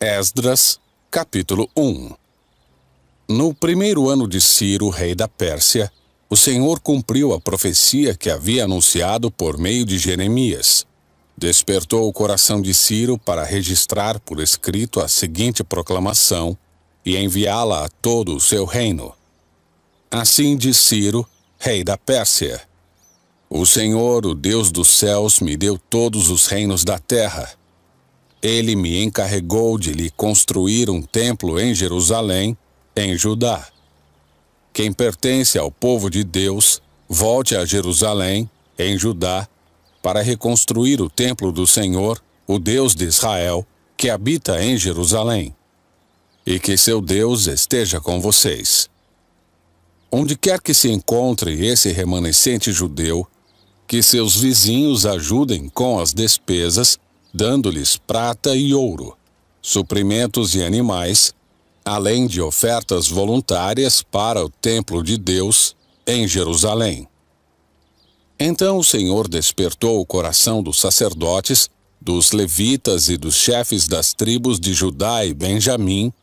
Esdras, capítulo 1. No primeiro ano de Ciro, rei da Pérsia, o Senhor cumpriu a profecia que havia anunciado por meio de Jeremias. Despertou o coração de Ciro para registrar por escrito a seguinte proclamação e enviá-la a todo o seu reino. Assim diz Ciro, rei da Pérsia: O Senhor, o Deus dos céus, me deu todos os reinos da terra. Ele me encarregou de lhe construir um templo em Jerusalém, em Judá. Quem pertence ao povo de Deus, volte a Jerusalém, em Judá, para reconstruir o templo do Senhor, o Deus de Israel, que habita em Jerusalém. E que seu Deus esteja com vocês. Onde quer que se encontre esse remanescente judeu, que seus vizinhos ajudem com as despesas, dando-lhes prata e ouro, suprimentos e animais, além de ofertas voluntárias para o templo de Deus em Jerusalém. Então o Senhor despertou o coração dos sacerdotes, dos levitas e dos chefes das tribos de Judá e Benjamim,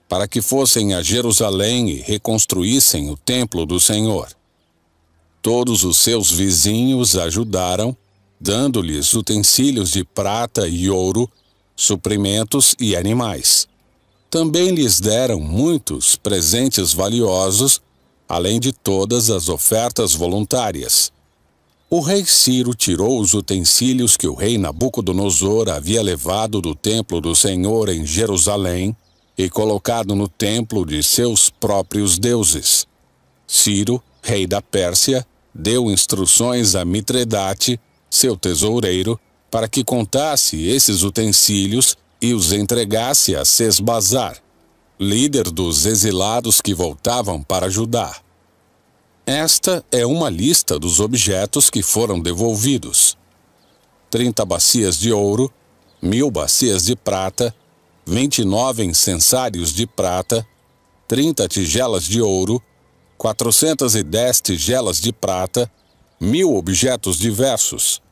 para que fossem a Jerusalém e reconstruíssem o templo do Senhor. Todos os seus vizinhos ajudaram, dando-lhes utensílios de prata e ouro, suprimentos e animais. Também lhes deram muitos presentes valiosos, além de todas as ofertas voluntárias. O rei Ciro tirou os utensílios que o rei Nabucodonosor havia levado do templo do Senhor em Jerusalém e colocado no templo de seus próprios deuses. Ciro, rei da Pérsia, deu instruções a Mitredate, seu tesoureiro, para que contasse esses utensílios e os entregasse a Sesbazar, líder dos exilados que voltavam para Judá. Esta é uma lista dos objetos que foram devolvidos: 30 bacias de ouro, 1000 bacias de prata, 29 incensários de prata, 30 tigelas de ouro, 410 tigelas de prata, 1000 objetos diversos.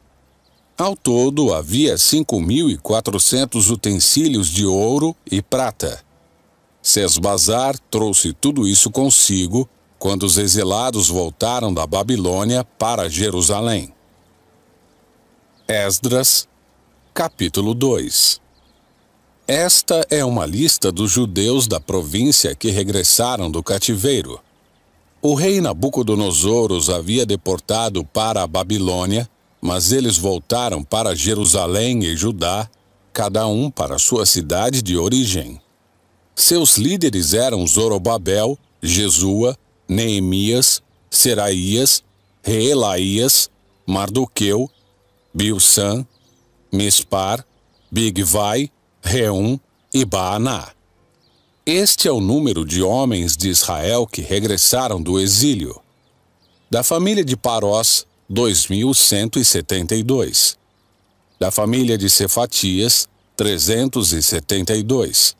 Ao todo, havia 5.400 utensílios de ouro e prata. Sesbazar trouxe tudo isso consigo quando os exilados voltaram da Babilônia para Jerusalém. Esdras, capítulo 2. Esta é uma lista dos judeus da província que regressaram do cativeiro. O rei Nabucodonosor os havia deportado para a Babilônia, mas eles voltaram para Jerusalém e Judá, cada um para sua cidade de origem. Seus líderes eram Zorobabel, Jesua, Neemias, Seraías, Reelaías, Mardoqueu, Bilsan, Mispar, Bigvai, Reum e Baaná. Este é o número de homens de Israel que regressaram do exílio. Da família de Parós, 2.172. Da família de Cefatias, 372.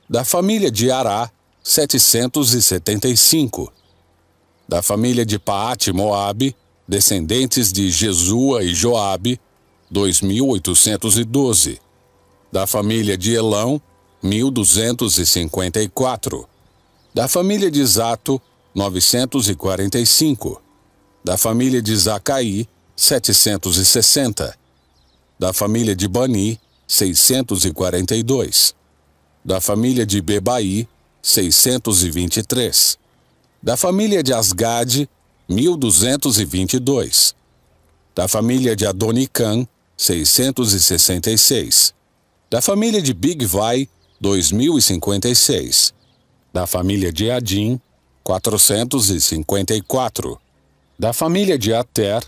Da família de Ará, 775. Da família de Paate-Moabe, descendentes de Jesua e Joabe, 2.812. Da família de Elão, 1.254. Da família de Zato, 945. Da família de Zacaí, 760. Da família de Bani, 642. Da família de Bebai, 623. Da família de Asgade, 1.222. Da família de Adonicam, 666. Da família de Bigvai, 2.056. Da família de Adim, 454. Da família de Ater,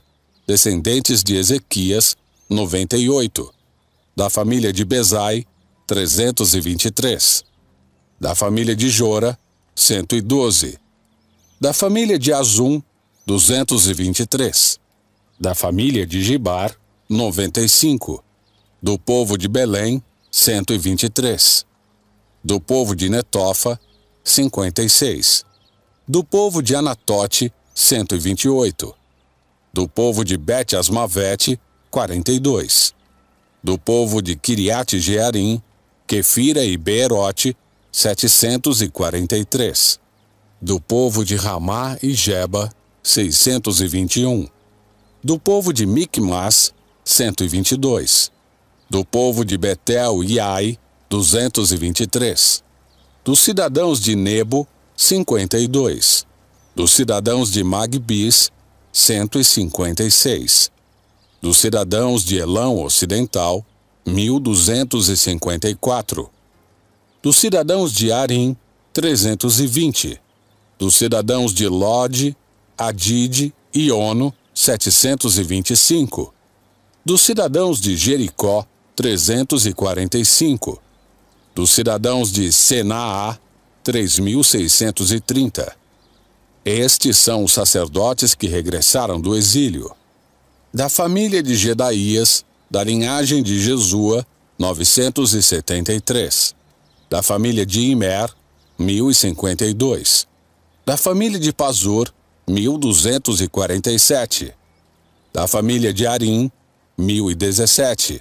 descendentes de Ezequias, 98. Da família de Bezai, 323. Da família de Jora, 112. Da família de Azum, 223. Da família de Gibar, 95. Do povo de Belém, 123. Do povo de Netofa, 56. Do povo de Anatote, 128. Do povo de Bet-Asmavete, 42. Do povo de Kiriat-Jearim, Quefira e Beerote, 743. Do povo de Ramá e Geba, 621. Do povo de Micmas, 122. Do povo de Betel e Ai, 223. Dos cidadãos de Nebo, 52. Dos cidadãos de Magbis, 156. Dos cidadãos de Elão Ocidental, 1.254. Dos cidadãos de Arim, 320. Dos cidadãos de Lode, Adide e Ono, 725. Dos cidadãos de Jericó, 345. Dos cidadãos de Senaá, 3.630. Estes são os sacerdotes que regressaram do exílio. Da família de Jedaías, da linhagem de Jesua, 973. Da família de Imer, 1.052. Da família de Pazur, 1.247. Da família de Arim, 1.017.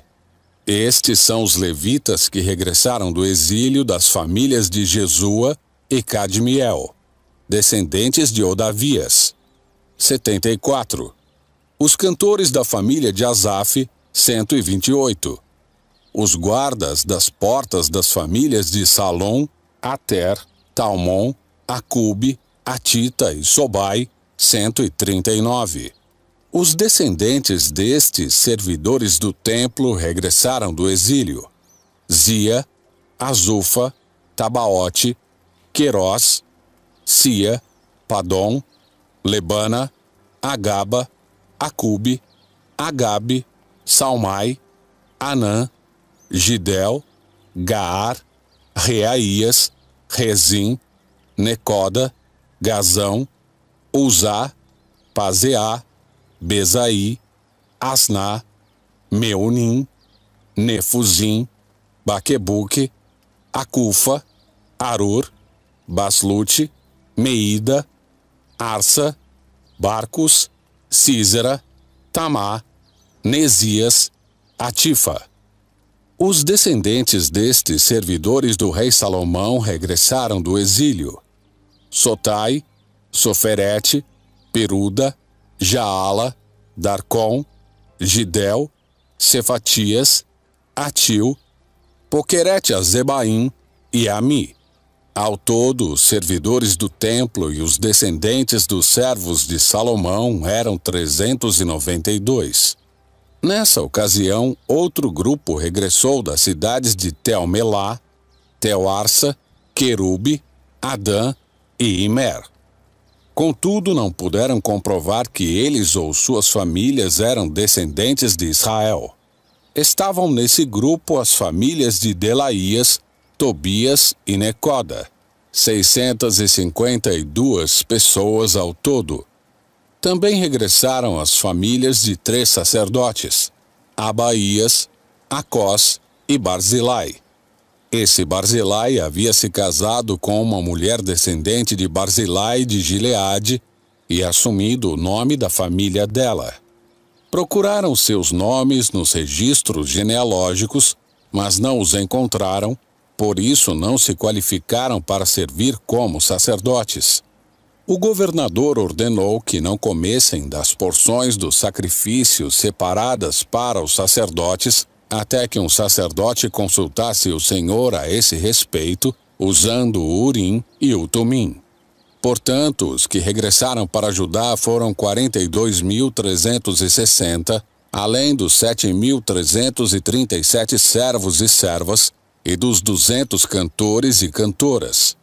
Estes são os levitas que regressaram do exílio das famílias de Jesua e Cadmiel, descendentes de Odavias. 74. Os cantores da família de Asaf, 128. Os guardas das portas das famílias de Salom, Ater, Talmon, Acube, Atita e Sobai, 139. Os descendentes destes servidores do templo regressaram do exílio: Zia, Azufa, Tabaote, Querós, Sia, Padom, Lebana, Agaba, Acube, Agabe, Salmai, Anã, Gidel, Gaar, Reaías, Rezim, Necoda, Gazão, Uzá, Pazeá, Bezaí, Asná, Meunim, Nefuzim, Baquebuque, Acufa, Arur, Baslute, Meida, Arsa, Barcos, Císera, Tamá, Nesias, Atifa. Os descendentes destes servidores do rei Salomão regressaram do exílio: Sotai, Soferete, Peruda, Jaala, Darcom, Gidel, Cefatias, Atil, Poquerete-Azebaim e Ami. Ao todo, os servidores do templo e os descendentes dos servos de Salomão eram 392. Nessa ocasião, outro grupo regressou das cidades de Tel-Melá, Tel-Arsa, Querube, Adã e Imer. Contudo, não puderam comprovar que eles ou suas famílias eram descendentes de Israel. Estavam nesse grupo as famílias de Delaías, Tobias e Necoda, 652 pessoas ao todo. Também regressaram as famílias de 3 sacerdotes, Abaías, Acós e Barzilai. Esse Barzilai havia se casado com uma mulher descendente de Barzilai de Gileade e assumido o nome da família dela. Procuraram seus nomes nos registros genealógicos, mas não os encontraram, por isso não se qualificaram para servir como sacerdotes. O governador ordenou que não comessem das porções dos sacrifícios separadas para os sacerdotes, até que um sacerdote consultasse o Senhor a esse respeito, usando o Urim e o Tumim. Portanto, os que regressaram para Judá foram 42.360, além dos 7.337 servos e servas, e dos 200 cantores e cantoras.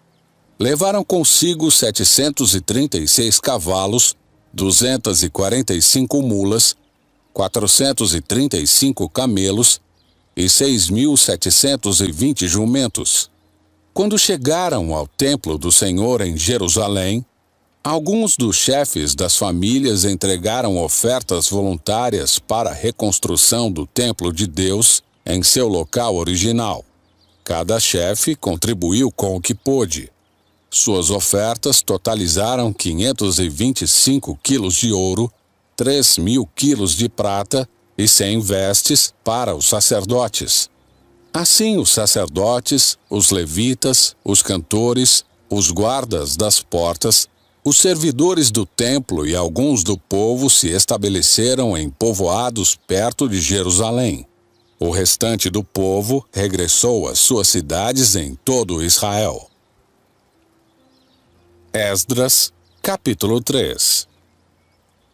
Levaram consigo 736 cavalos, 245 mulas, 435 camelos e 6.720 jumentos. Quando chegaram ao templo do Senhor em Jerusalém, alguns dos chefes das famílias entregaram ofertas voluntárias para a reconstrução do templo de Deus em seu local original. Cada chefe contribuiu com o que pôde. Suas ofertas totalizaram 525 quilos de ouro, 3.000 quilos de prata e 100 vestes para os sacerdotes. Assim os sacerdotes, os levitas, os cantores, os guardas das portas, os servidores do templo e alguns do povo se estabeleceram em povoados perto de Jerusalém. O restante do povo regressou às suas cidades em todo Israel. Esdras, capítulo 3.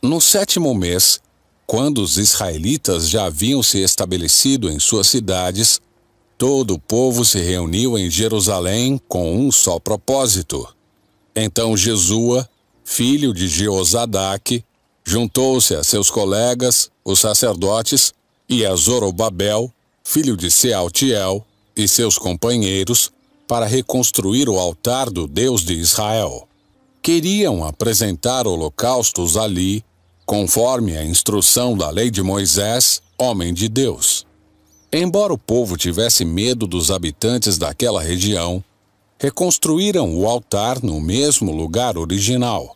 No 7º mês, quando os israelitas já haviam se estabelecido em suas cidades, todo o povo se reuniu em Jerusalém com um só propósito. Então Jesua, filho de Jeozadaque, juntou-se a seus colegas, os sacerdotes, e a Zorobabel, filho de Sealtiel, e seus companheiros, para reconstruir o altar do Deus de Israel. Queriam apresentar holocaustos ali, conforme a instrução da lei de Moisés, homem de Deus. Embora o povo tivesse medo dos habitantes daquela região, reconstruíram o altar no mesmo lugar original.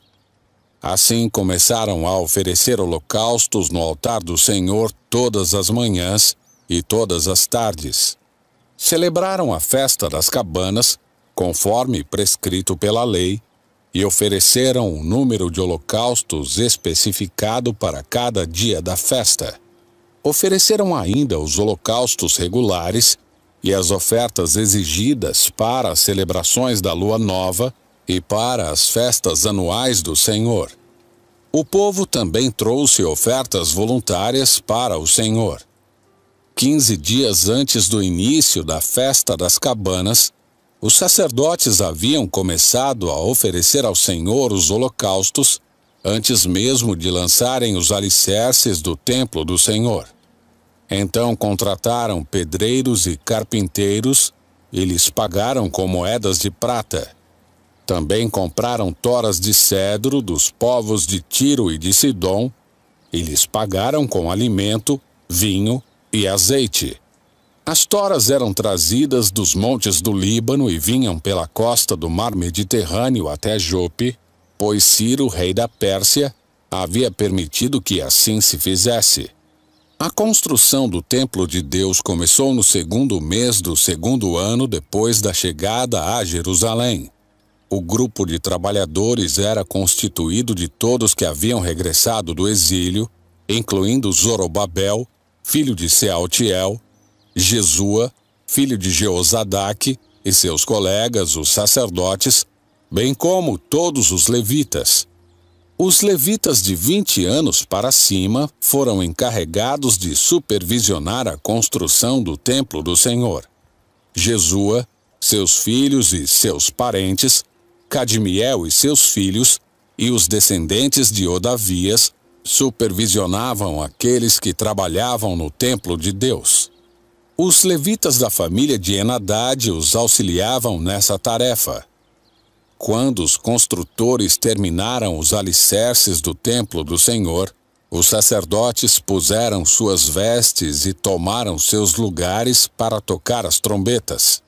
Assim começaram a oferecer holocaustos no altar do Senhor todas as manhãs e todas as tardes. Celebraram a festa das cabanas, conforme prescrito pela lei, e ofereceram um número de holocaustos especificado para cada dia da festa. Ofereceram ainda os holocaustos regulares e as ofertas exigidas para as celebrações da Lua Nova e para as festas anuais do Senhor. O povo também trouxe ofertas voluntárias para o Senhor. 15 dias antes do início da festa das cabanas, os sacerdotes haviam começado a oferecer ao Senhor os holocaustos antes mesmo de lançarem os alicerces do templo do Senhor. Então contrataram pedreiros e carpinteiros e lhes pagaram com moedas de prata. Também compraram toras de cedro dos povos de Tiro e de Sidom e lhes pagaram com alimento, vinho e azeite. As toras eram trazidas dos montes do Líbano e vinham pela costa do mar Mediterrâneo até Jope, pois Ciro, rei da Pérsia, havia permitido que assim se fizesse. A construção do templo de Deus começou no 2º mês do 2º ano depois da chegada a Jerusalém. O grupo de trabalhadores era constituído de todos que haviam regressado do exílio, incluindo Zorobabel, filho de Sealtiel, Jesua, filho de Jeozadaque, e seus colegas, os sacerdotes, bem como todos os levitas. Os levitas de 20 anos para cima foram encarregados de supervisionar a construção do templo do Senhor. Jesua, seus filhos e seus parentes, Cadmiel e seus filhos, e os descendentes de Odavias, supervisionavam aqueles que trabalhavam no templo de Deus. Os levitas da família de Henadade os auxiliavam nessa tarefa. Quando os construtores terminaram os alicerces do templo do Senhor, os sacerdotes puseram suas vestes e tomaram seus lugares para tocar as trombetas.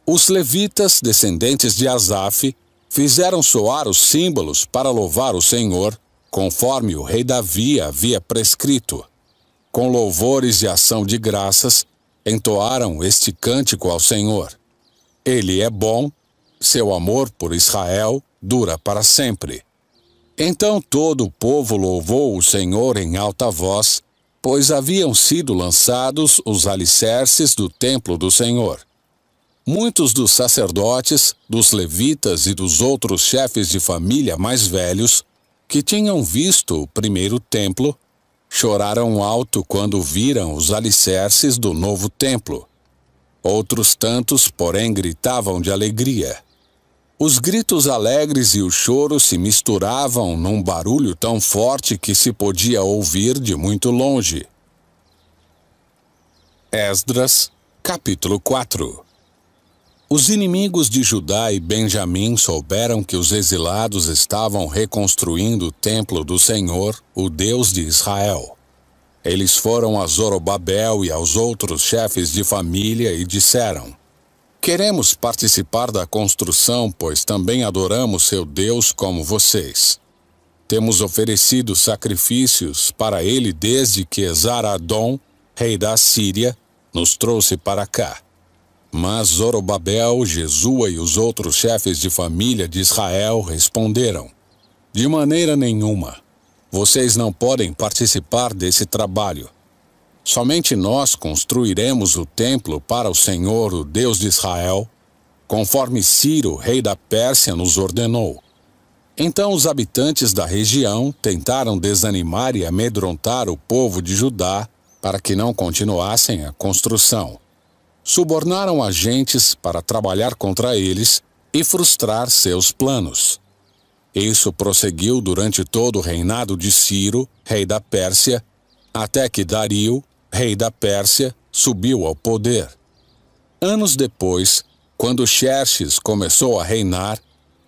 Os levitas, descendentes de Asaf, fizeram soar os símbolos para louvar o Senhor, conforme o rei Davi havia prescrito. Com louvores e ação de graças, entoaram este cântico ao Senhor. Ele é bom, seu amor por Israel dura para sempre. Então todo o povo louvou o Senhor em alta voz, pois haviam sido lançados os alicerces do templo do Senhor. Muitos dos sacerdotes, dos levitas e dos outros chefes de família mais velhos, que tinham visto o primeiro templo, choraram alto quando viram os alicerces do novo templo. Outros tantos, porém, gritavam de alegria. Os gritos alegres e o choro se misturavam num barulho tão forte que se podia ouvir de muito longe. Esdras, capítulo 4. Os inimigos de Judá e Benjamim souberam que os exilados estavam reconstruindo o templo do Senhor, o Deus de Israel. Eles foram a Zorobabel e aos outros chefes de família e disseram: Queremos participar da construção, pois também adoramos seu Deus como vocês. Temos oferecido sacrifícios para ele desde que Esar-Adom, rei da Síria, nos trouxe para cá. Mas Zorobabel, Jesua e os outros chefes de família de Israel responderam: de maneira nenhuma. Vocês não podem participar desse trabalho. Somente nós construiremos o templo para o Senhor, o Deus de Israel, conforme Ciro, rei da Pérsia, nos ordenou. Então os habitantes da região tentaram desanimar e amedrontar o povo de Judá para que não continuassem a construção. Subornaram agentes para trabalhar contra eles e frustrar seus planos. Isso prosseguiu durante todo o reinado de Ciro, rei da Pérsia, até que Dario, rei da Pérsia, subiu ao poder. Anos depois, quando Xerxes começou a reinar,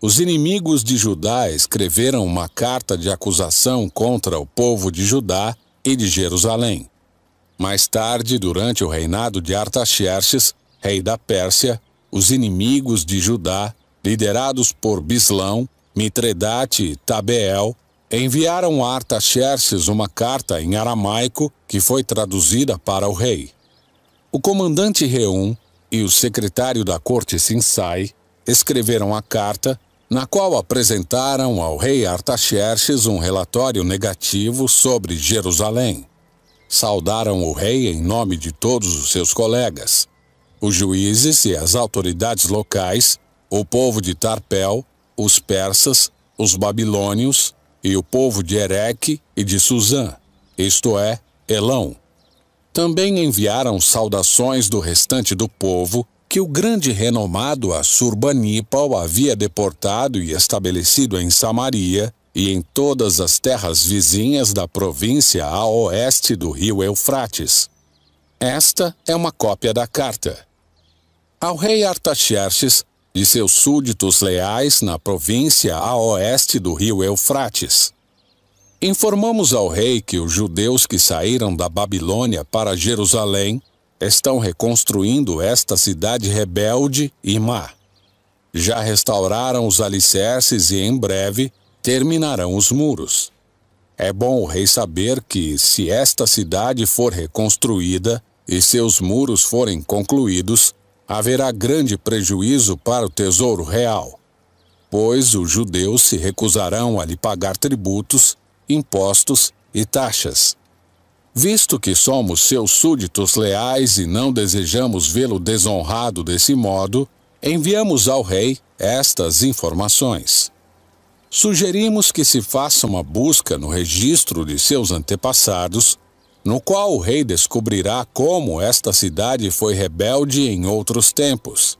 os inimigos de Judá escreveram uma carta de acusação contra o povo de Judá e de Jerusalém. Mais tarde, durante o reinado de Artaxerxes, rei da Pérsia, os inimigos de Judá, liderados por Bislão, Mitredate e Tabeel, enviaram a Artaxerxes uma carta em aramaico que foi traduzida para o rei. O comandante Reum e o secretário da corte Sinsai escreveram a carta, na qual apresentaram ao rei Artaxerxes um relatório negativo sobre Jerusalém. Saudaram o rei em nome de todos os seus colegas, os juízes e as autoridades locais, o povo de Tarpel, os persas, os babilônios e o povo de Ereque e de Susã, isto é, Elão. Também enviaram saudações do restante do povo que o grande renomado Assurbanipal havia deportado e estabelecido em Samaria e em todas as terras vizinhas da província a oeste do rio Eufrates. Esta é uma cópia da carta. Ao rei Artaxerxes, de seus súditos leais na província a oeste do rio Eufrates. Informamos ao rei que os judeus que saíram da Babilônia para Jerusalém estão reconstruindo esta cidade rebelde e má. Já restauraram os alicerces e, em breve, terminarão os muros. É bom o rei saber que, se esta cidade for reconstruída e seus muros forem concluídos, haverá grande prejuízo para o tesouro real, pois os judeus se recusarão a lhe pagar tributos, impostos e taxas. Visto que somos seus súditos leais e não desejamos vê-lo desonrado desse modo, enviamos ao rei estas informações. Sugerimos que se faça uma busca no registro de seus antepassados, no qual o rei descobrirá como esta cidade foi rebelde em outros tempos.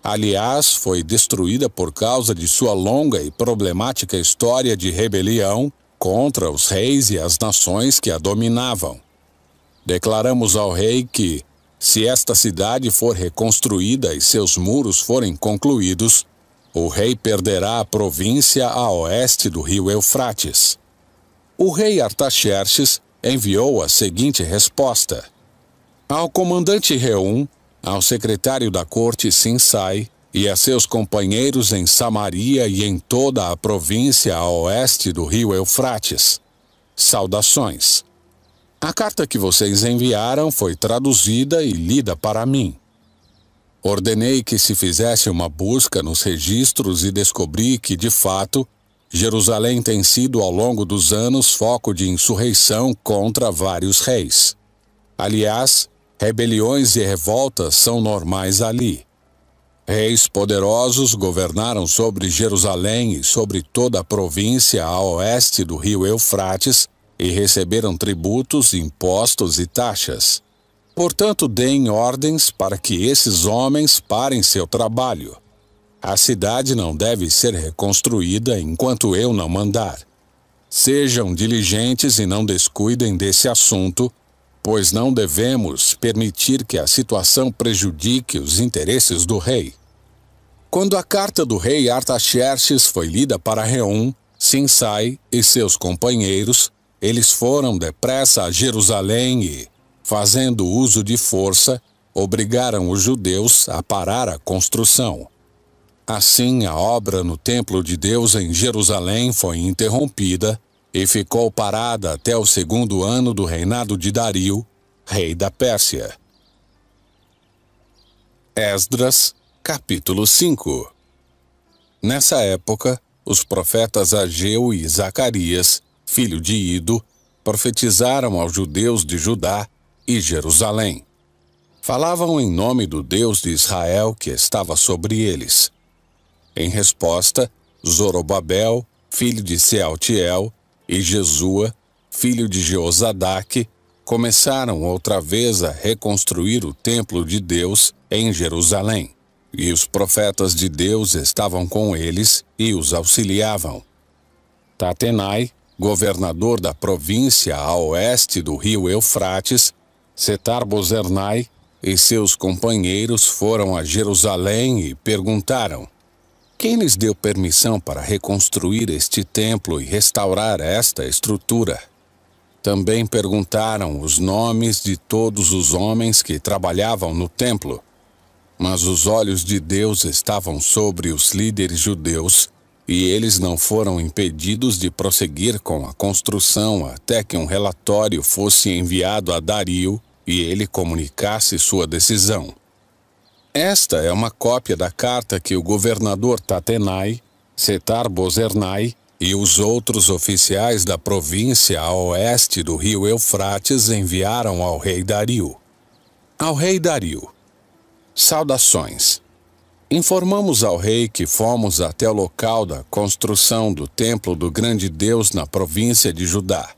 Aliás, foi destruída por causa de sua longa e problemática história de rebelião contra os reis e as nações que a dominavam. Declaramos ao rei que, se esta cidade for reconstruída e seus muros forem concluídos, o rei perderá a província a oeste do rio Eufrates. O rei Artaxerxes enviou a seguinte resposta: ao comandante Reum, ao secretário da corte Sinsai e a seus companheiros em Samaria e em toda a província a oeste do rio Eufrates. Saudações. A carta que vocês enviaram foi traduzida e lida para mim. Ordenei que se fizesse uma busca nos registros e descobri que, de fato, Jerusalém tem sido ao longo dos anos foco de insurreição contra vários reis. Aliás, rebeliões e revoltas são normais ali. Reis poderosos governaram sobre Jerusalém e sobre toda a província a oeste do rio Eufrates e receberam tributos, impostos e taxas. Portanto, deem ordens para que esses homens parem seu trabalho. A cidade não deve ser reconstruída enquanto eu não mandar. Sejam diligentes e não descuidem desse assunto, pois não devemos permitir que a situação prejudique os interesses do rei. Quando a carta do rei Artaxerxes foi lida para Reum, Sinsai e seus companheiros, eles foram depressa a Jerusalém e, fazendo uso de força, obrigaram os judeus a parar a construção. Assim, a obra no templo de Deus em Jerusalém foi interrompida e ficou parada até o 2º ano do reinado de Dario, rei da Pérsia. Esdras, capítulo 5. Nessa época, os profetas Ageu e Zacarias, filho de Ido, profetizaram aos judeus de Judá e Jerusalém. Falavam em nome do Deus de Israel que estava sobre eles. Em resposta, Zorobabel, filho de Sealtiel, e Jesua, filho de Jeozadaque, começaram outra vez a reconstruir o templo de Deus em Jerusalém. E os profetas de Deus estavam com eles e os auxiliavam. Tatenai, governador da província a oeste do rio Eufrates, Setar-Bozernai e seus companheiros foram a Jerusalém e perguntaram: quem lhes deu permissão para reconstruir este templo e restaurar esta estrutura? Também perguntaram os nomes de todos os homens que trabalhavam no templo. Mas os olhos de Deus estavam sobre os líderes judeus, e eles não foram impedidos de prosseguir com a construção até que um relatório fosse enviado a Dario e ele comunicasse sua decisão. Esta é uma cópia da carta que o governador Tatenai, Setar-Bozernai e os outros oficiais da província a oeste do rio Eufrates enviaram ao rei Dario. Ao rei Dario: saudações. Informamos ao rei que fomos até o local da construção do templo do grande Deus na província de Judá.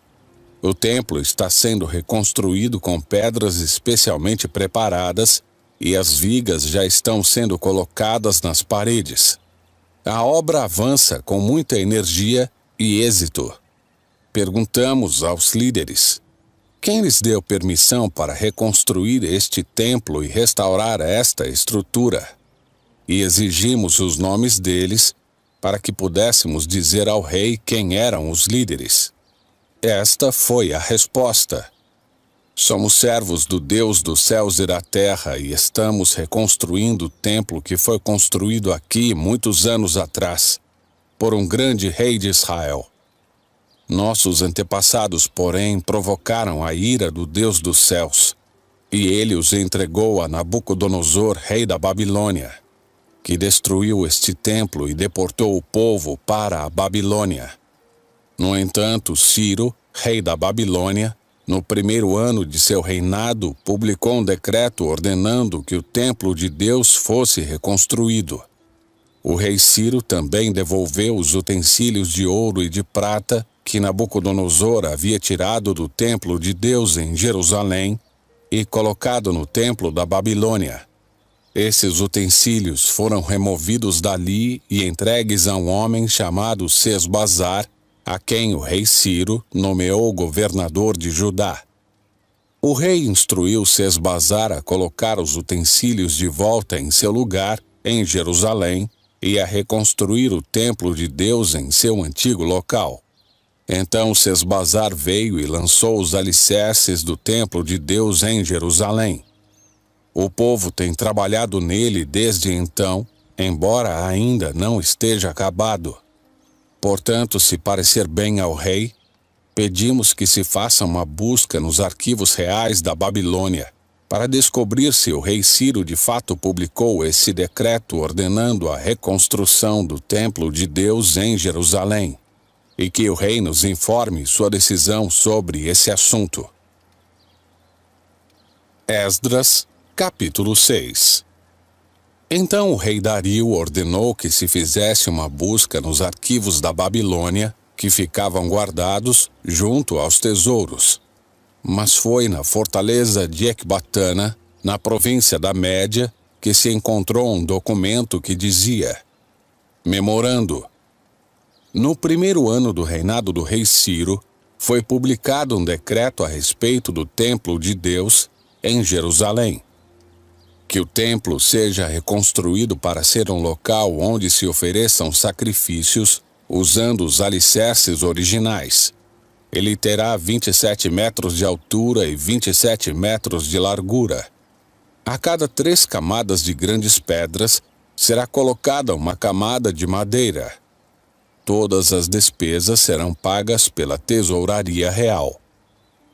O templo está sendo reconstruído com pedras especialmente preparadas e as vigas já estão sendo colocadas nas paredes. A obra avança com muita energia e êxito. Perguntamos aos líderes: quem lhes deu permissão para reconstruir este templo e restaurar esta estrutura? E exigimos os nomes deles para que pudéssemos dizer ao rei quem eram os líderes. Esta foi a resposta: somos servos do Deus dos céus e da terra e estamos reconstruindo o templo que foi construído aqui muitos anos atrás, por um grande rei de Israel. Nossos antepassados, porém, provocaram a ira do Deus dos céus, e ele os entregou a Nabucodonosor, rei da Babilônia, que destruiu este templo e deportou o povo para a Babilônia. No entanto, Ciro, rei da Babilônia, no primeiro ano de seu reinado, publicou um decreto ordenando que o templo de Deus fosse reconstruído. O rei Ciro também devolveu os utensílios de ouro e de prata que Nabucodonosor havia tirado do templo de Deus em Jerusalém e colocado no templo da Babilônia. Esses utensílios foram removidos dali e entregues a um homem chamado Sesbazar, a quem o rei Ciro nomeou governador de Judá. O rei instruiu Sesbazar a colocar os utensílios de volta em seu lugar, em Jerusalém, e a reconstruir o templo de Deus em seu antigo local. Então Sesbazar veio e lançou os alicerces do templo de Deus em Jerusalém. O povo tem trabalhado nele desde então, embora ainda não esteja acabado. Portanto, se parecer bem ao rei, pedimos que se faça uma busca nos arquivos reais da Babilônia, para descobrir se o rei Ciro de fato publicou esse decreto ordenando a reconstrução do templo de Deus em Jerusalém, e que o rei nos informe sua decisão sobre esse assunto. Esdras, capítulo 6. Então o rei Dario ordenou que se fizesse uma busca nos arquivos da Babilônia, que ficavam guardados junto aos tesouros. Mas foi na fortaleza de Ecbatana, na província da Média, que se encontrou um documento que dizia: Memorando. No primeiro ano do reinado do rei Ciro, foi publicado um decreto a respeito do templo de Deus em Jerusalém. Que o templo seja reconstruído para ser um local onde se ofereçam sacrifícios usando os alicerces originais. Ele terá 27 metros de altura e 27 metros de largura. A cada 3 camadas de grandes pedras será colocada uma camada de madeira. Todas as despesas serão pagas pela tesouraria real.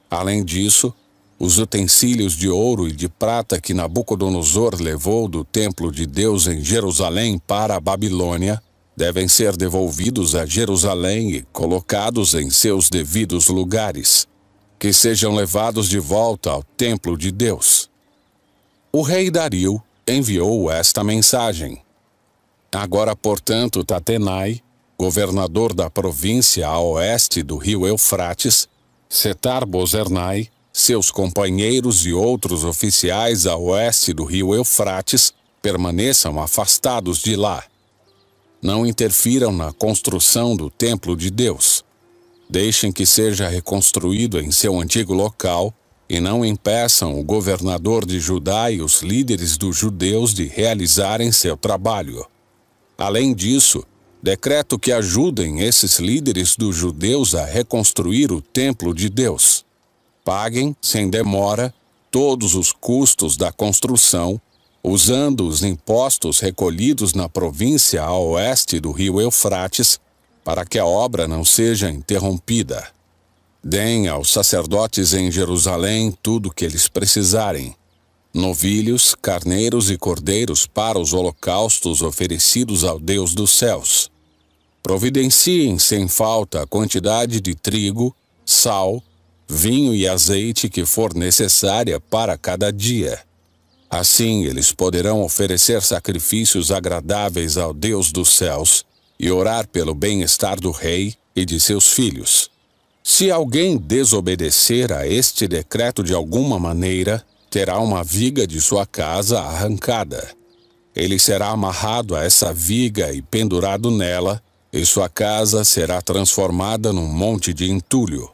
Além disso, os utensílios de ouro e de prata que Nabucodonosor levou do templo de Deus em Jerusalém para a Babilônia devem ser devolvidos a Jerusalém e colocados em seus devidos lugares, que sejam levados de volta ao templo de Deus. O rei Dario enviou esta mensagem: Agora, portanto, Tatenai, governador da província a oeste do rio Eufrates, Setar-Bozernai, seus companheiros e outros oficiais a oeste do rio Eufrates permaneçam afastados de lá. Não interfiram na construção do templo de Deus. Deixem que seja reconstruído em seu antigo local e não impeçam o governador de Judá e os líderes dos judeus de realizarem seu trabalho. Além disso, decreto que ajudem esses líderes dos judeus a reconstruir o templo de Deus. Paguem, sem demora, todos os custos da construção, usando os impostos recolhidos na província a oeste do rio Eufrates, para que a obra não seja interrompida. Deem aos sacerdotes em Jerusalém tudo o que eles precisarem: novilhos, carneiros e cordeiros para os holocaustos oferecidos ao Deus dos céus. Providenciem sem falta a quantidade de trigo, sal, vinho e azeite que for necessária para cada dia. Assim eles poderão oferecer sacrifícios agradáveis ao Deus dos céus e orar pelo bem-estar do rei e de seus filhos. Se alguém desobedecer a este decreto de alguma maneira, terá uma viga de sua casa arrancada. Ele será amarrado a essa viga e pendurado nela, e sua casa será transformada num monte de entulho.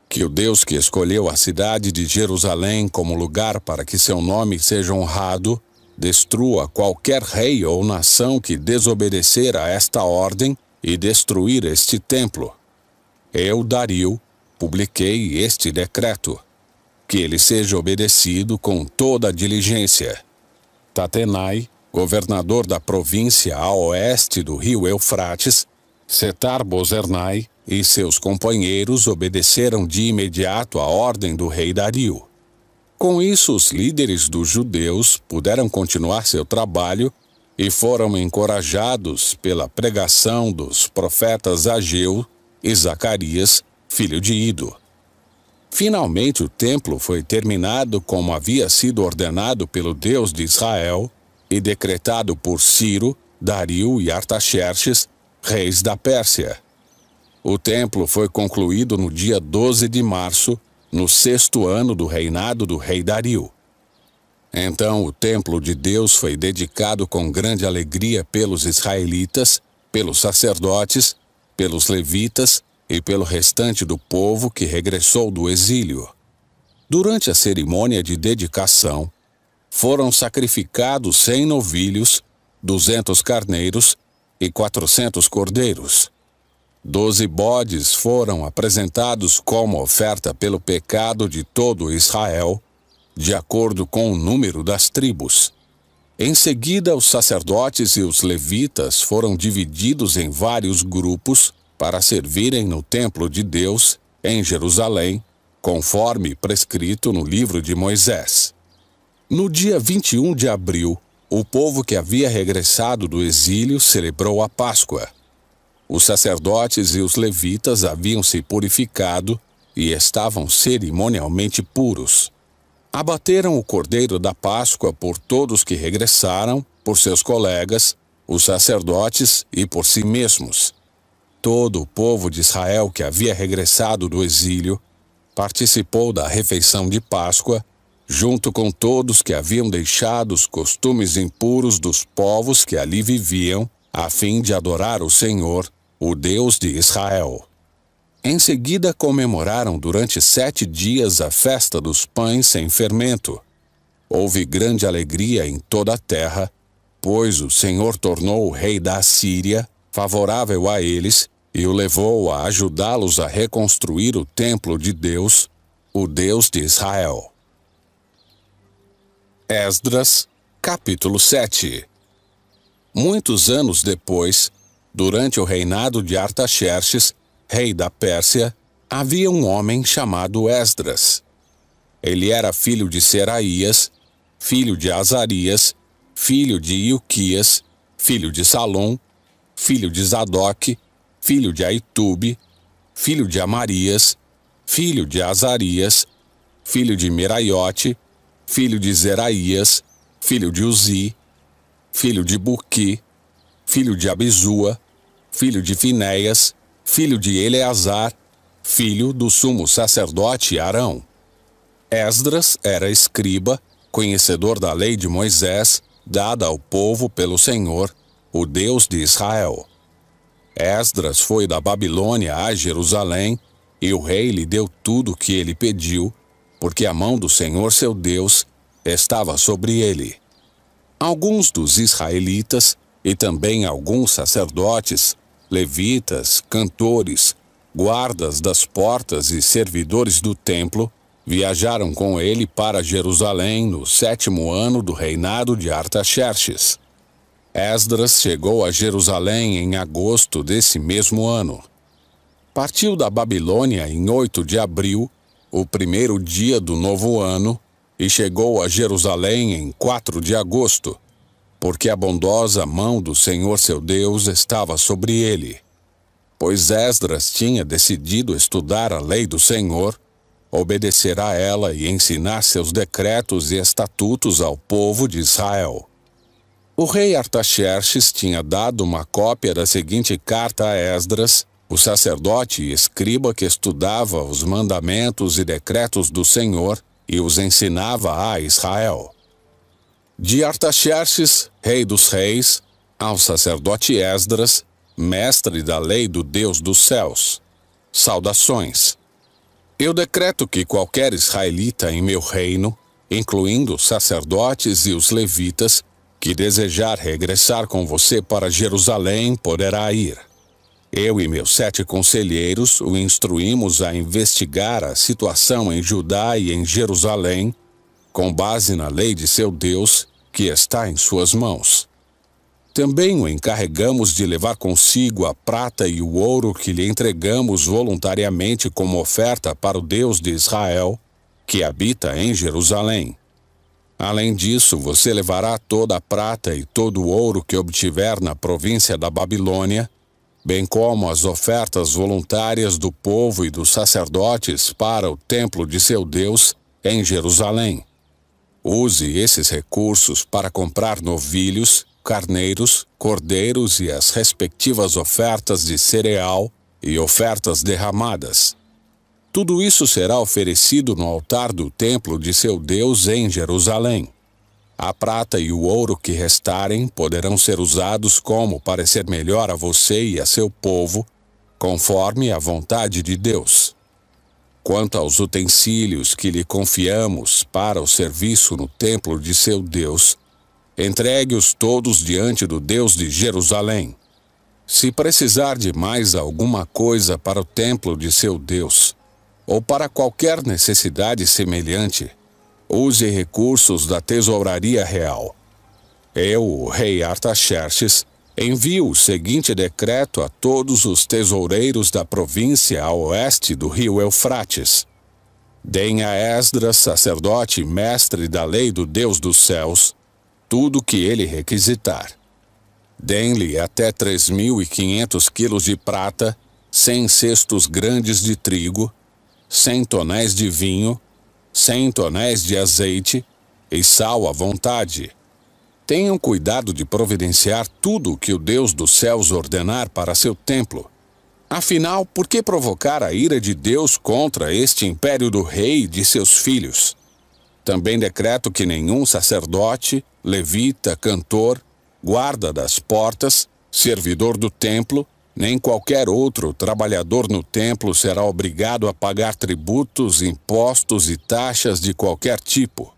Que o Deus que escolheu a cidade de Jerusalém como lugar para que seu nome seja honrado, destrua qualquer rei ou nação que desobedecer a esta ordem e destruir este templo. Eu, Dario, publiquei este decreto. Que ele seja obedecido com toda a diligência. Tatenai, governador da província a oeste do rio Eufrates, Setar-Bozernai e seus companheiros obedeceram de imediato à ordem do rei Dario. Com isso, os líderes dos judeus puderam continuar seu trabalho e foram encorajados pela pregação dos profetas Ageu e Zacarias, filho de Ido. Finalmente o templo foi terminado como havia sido ordenado pelo Deus de Israel e decretado por Ciro, Dario e Artaxerxes, reis da Pérsia. O templo foi concluído no dia 12 de março, no 6º ano do reinado do rei Dario. Então o templo de Deus foi dedicado com grande alegria pelos israelitas, pelos sacerdotes, pelos levitas e pelo restante do povo que regressou do exílio. Durante a cerimônia de dedicação, foram sacrificados 100 novilhos, 200 carneiros e 400 cordeiros. 12 bodes foram apresentados como oferta pelo pecado de todo Israel, de acordo com o número das tribos. Em seguida, os sacerdotes e os levitas foram divididos em vários grupos para servirem no templo de Deus, em Jerusalém, conforme prescrito no livro de Moisés. No dia 21 de abril, o povo que havia regressado do exílio celebrou a Páscoa. Os sacerdotes e os levitas haviam se purificado e estavam cerimonialmente puros. Abateram o cordeiro da Páscoa por todos que regressaram, por seus colegas, os sacerdotes e por si mesmos. Todo o povo de Israel que havia regressado do exílio participou da refeição de Páscoa, junto com todos que haviam deixado os costumes impuros dos povos que ali viviam, a fim de adorar o Senhor, o Deus de Israel. Em seguida comemoraram durante 7 dias a festa dos pães sem fermento. Houve grande alegria em toda a terra, pois o Senhor tornou o rei da Assíria favorável a eles e o levou a ajudá-los a reconstruir o templo de Deus, o Deus de Israel. Esdras, capítulo 7. Muitos anos depois, durante o reinado de Artaxerxes, rei da Pérsia, havia um homem chamado Esdras. Ele era filho de Seraías, filho de Azarias, filho de Ilquias, filho de Salom, filho de Zadoque, filho de Aitube, filho de Amarias, filho de Azarias, filho de Meraiote, filho de Zeraías, filho de Uzi, filho de Buqui, filho de Abizua, filho de Finéias, filho de Eleazar, filho do sumo sacerdote Arão. Esdras era escriba, conhecedor da lei de Moisés, dada ao povo pelo Senhor, o Deus de Israel. Esdras foi da Babilônia a Jerusalém, e o rei lhe deu tudo o que ele pediu, porque a mão do Senhor seu Deus estava sobre ele. Alguns dos israelitas, e também alguns sacerdotes, levitas, cantores, guardas das portas e servidores do templo, viajaram com ele para Jerusalém no 7º ano do reinado de Artaxerxes. Esdras chegou a Jerusalém em agosto desse mesmo ano. Partiu da Babilônia em 8 de abril, o primeiro dia do novo ano, e chegou a Jerusalém em 4 de agosto, porque a bondosa mão do Senhor seu Deus estava sobre ele. Pois Esdras tinha decidido estudar a lei do Senhor, obedecer a ela e ensinar seus decretos e estatutos ao povo de Israel. O rei Artaxerxes tinha dado uma cópia da seguinte carta a Esdras, o sacerdote e escriba que estudava os mandamentos e decretos do Senhor e os ensinava a Israel. De Artaxerxes, rei dos reis, ao sacerdote Esdras, mestre da lei do Deus dos céus. Saudações. Eu decreto que qualquer israelita em meu reino, incluindo os sacerdotes e os levitas, que desejar regressar com você para Jerusalém, poderá ir. Eu e meus 7 conselheiros o instruímos a investigar a situação em Judá e em Jerusalém, com base na lei de seu Deus, que está em suas mãos. Também o encarregamos de levar consigo a prata e o ouro que lhe entregamos voluntariamente como oferta para o Deus de Israel, que habita em Jerusalém. Além disso, você levará toda a prata e todo o ouro que obtiver na província da Babilônia, bem como as ofertas voluntárias do povo e dos sacerdotes para o templo de seu Deus em Jerusalém. Use esses recursos para comprar novilhos, carneiros, cordeiros e as respectivas ofertas de cereal e ofertas derramadas. Tudo isso será oferecido no altar do templo de seu Deus em Jerusalém. A prata e o ouro que restarem poderão ser usados como parecer melhor a você e a seu povo, conforme a vontade de Deus. Quanto aos utensílios que lhe confiamos para o serviço no templo de seu Deus, entregue-os todos diante do Deus de Jerusalém. Se precisar de mais alguma coisa para o templo de seu Deus, ou para qualquer necessidade semelhante, use recursos da tesouraria real. Eu, o rei Artaxerxes, envio o seguinte decreto a todos os tesoureiros da província a oeste do rio Eufrates. Deem a Esdras, sacerdote e mestre da lei do Deus dos céus, tudo o que ele requisitar. Deem-lhe até 3.500 quilos de prata, 100 cestos grandes de trigo, 100 tonéis de vinho, 100 tonéis de azeite e sal à vontade. Tenham cuidado de providenciar tudo o que o Deus dos céus ordenar para seu templo. Afinal, por que provocar a ira de Deus contra este império do rei e de seus filhos? Também decreto que nenhum sacerdote, levita, cantor, guarda das portas, servidor do templo, nem qualquer outro trabalhador no templo será obrigado a pagar tributos, impostos e taxas de qualquer tipo.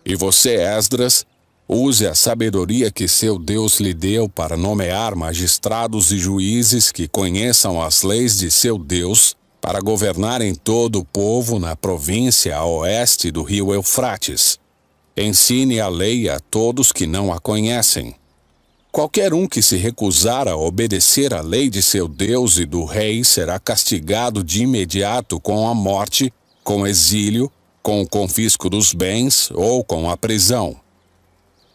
E você, Esdras, use a sabedoria que seu Deus lhe deu para nomear magistrados e juízes que conheçam as leis de seu Deus, para governarem todo o povo na província a oeste do rio Eufrates. Ensine a lei a todos que não a conhecem. Qualquer um que se recusar a obedecer à lei de seu Deus e do rei será castigado de imediato com a morte, com exílio, com o confisco dos bens ou com a prisão.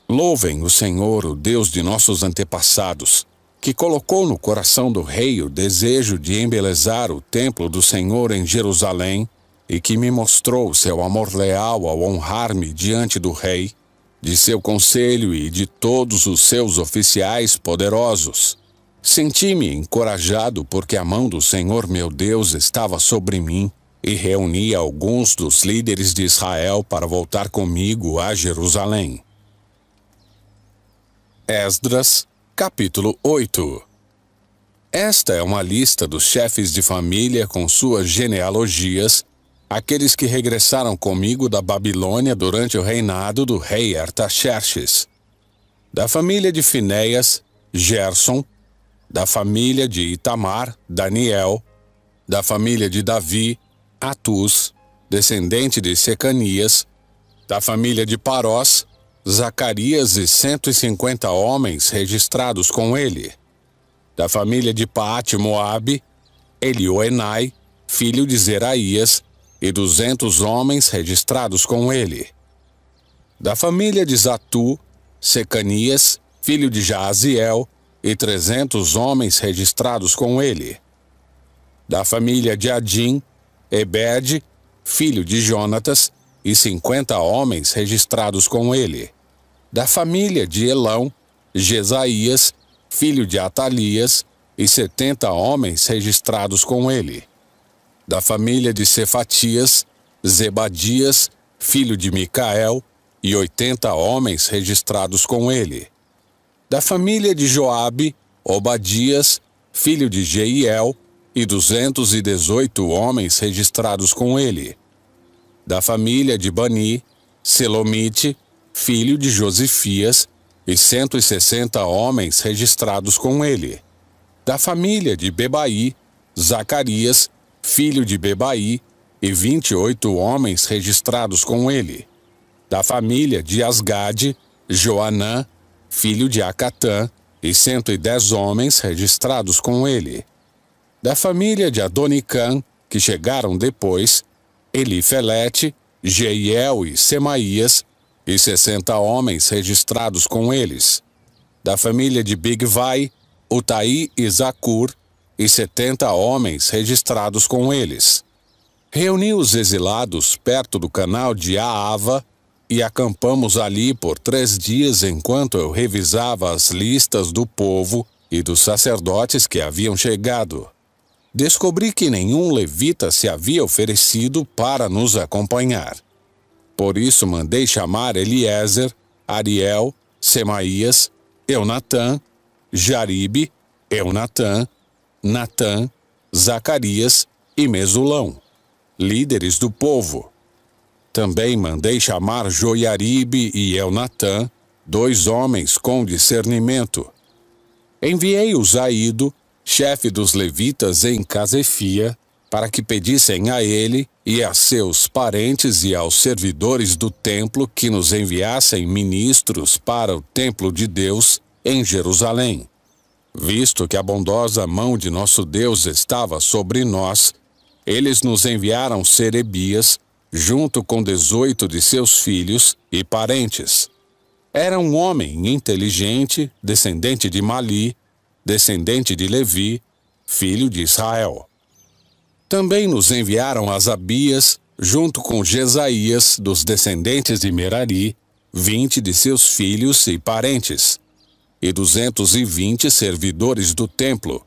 Louvem o Senhor, o Deus de nossos antepassados, que colocou no coração do rei o desejo de embelezar o templo do Senhor em Jerusalém e que me mostrou seu amor leal ao honrar-me diante do rei, de seu conselho e de todos os seus oficiais poderosos. Senti-me encorajado porque a mão do Senhor meu Deus estava sobre mim e reuni alguns dos líderes de Israel para voltar comigo a Jerusalém. Esdras, capítulo 8. Esta é uma lista dos chefes de família com suas genealogias, aqueles que regressaram comigo da Babilônia durante o reinado do rei Artaxerxes. Da família de Finéias, Gerson. Da família de Itamar, Daniel. Da família de Davi, Atus, descendente de Secanias. Da família de Parós, Zacarias e 150 homens registrados com ele. Da família de Paate-Moabe, Elioenai, filho de Zeraías, e 200 homens registrados com ele. Da família de Zatu, Secanias, filho de Jaaziel, e 300 homens registrados com ele. Da família de Adim, Ebed, filho de Jonatas, e 50 homens registrados com ele. Da família de Elão, Jesaías, filho de Atalias, e 70 homens registrados com ele. Da família de Cefatias, Zebadias, filho de Micael, e 80 homens registrados com ele. Da família de Joabe, Obadias, filho de Jeiel, e 218 homens registrados com ele. Da família de Bani, Selomite, filho de Josifias, e 160 homens registrados com ele. Da família de Bebai, Zacarias, filho de Bebai, e 28 homens registrados com ele. Da família de Asgade, Joanã, filho de Acatã, e 110 homens registrados com ele. Da família de Adonicã, que chegaram depois, Elifelete, Jeiel e Semaías, e 60 homens registrados com eles. Da família de Bigvai, Utai e Zacur, e 70 homens registrados com eles. Reuni os exilados perto do canal de Aava e acampamos ali por 3 dias enquanto eu revisava as listas do povo e dos sacerdotes que haviam chegado. Descobri que nenhum levita se havia oferecido para nos acompanhar. Por isso mandei chamar Eliezer, Ariel, Semaías, Eunatã, Jaribe, Eunatã, Natã, Zacarias e Mesulão, líderes do povo. Também mandei chamar Joiaribe e Eunatã, 2 homens com discernimento. Enviei-os a Ido, chefe dos levitas em Casefia, para que pedissem a ele e a seus parentes e aos servidores do templo que nos enviassem ministros para o templo de Deus em Jerusalém. Visto que a bondosa mão de nosso Deus estava sobre nós, eles nos enviaram Serebias, junto com 18 de seus filhos e parentes. Era um homem inteligente, descendente de Mali, descendente de Levi, filho de Israel. Também nos enviaram Asabias, junto com Jesaías, dos descendentes de Merari, 20 de seus filhos e parentes, e 220 servidores do templo.